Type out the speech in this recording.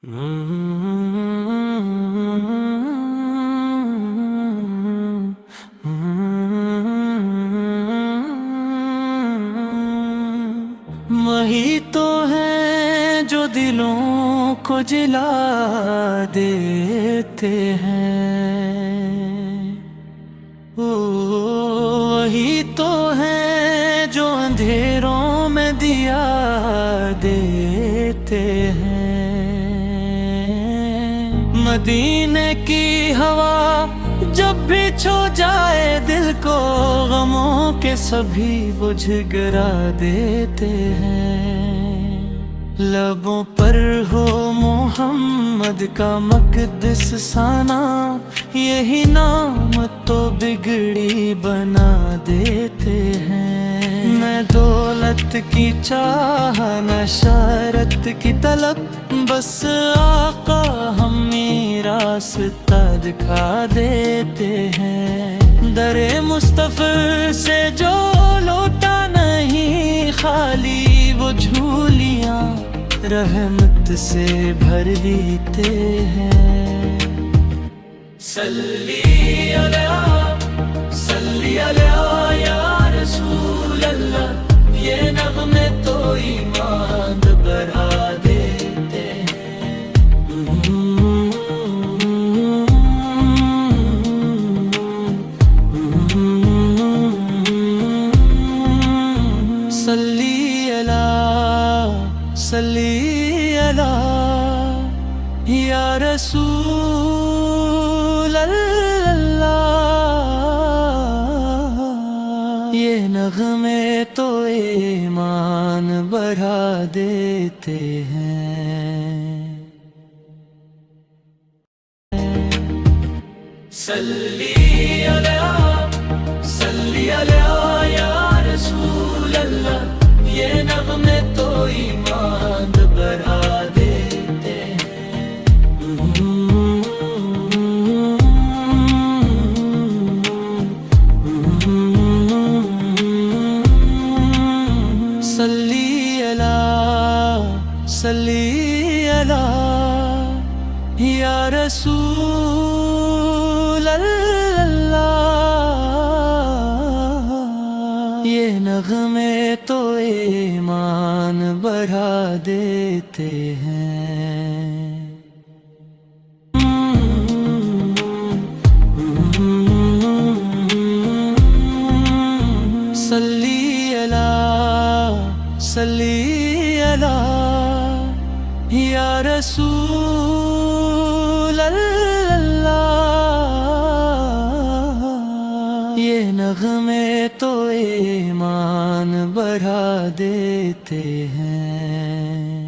وہی تو ہے جو دلوں کو جلا دیتے ہیں، وہی تو ہے جو اندھیروں میں دیا دیتے ہیں۔ مدینے کی ہوا جب بھی چھو جائے دل کو، غموں کے سبھی بجھ گرا دیتے ہیں۔ لبوں پر ہو محمد کا مقدس سا نام، یہی نام تو بگڑی بنا دیتے ہیں۔ میں دولت کی چاہ نہ شہرت کی طلب، بس آقا ہمیں راستہ دکھا دیتے ہیں۔ در مصطفی سے جو لوٹا نہیں خالی، وہ جھولیاں رحمت سے بھر دیتے ہیں۔ صلی علیہ یا رسول اللہ، یہ نغمے تو ایمان بڑھا دیتے ہیں۔ صلی علیہ یا رسول اللہ، یہ نغمے تو ایمان بڑھا دیتے ہیں۔ صلی علیہ یا رسول اللہ، یہ نغمے تو ایمان بڑھا دیتے ہیں۔ صلی علیہ یا رسول اللہ، یہ نغمے تو ایمان بڑھا دیتے ہیں۔ صلی علیہ یا رسول اللہ، یہ نغمے تو ایمان بڑھا دیتے ہیں۔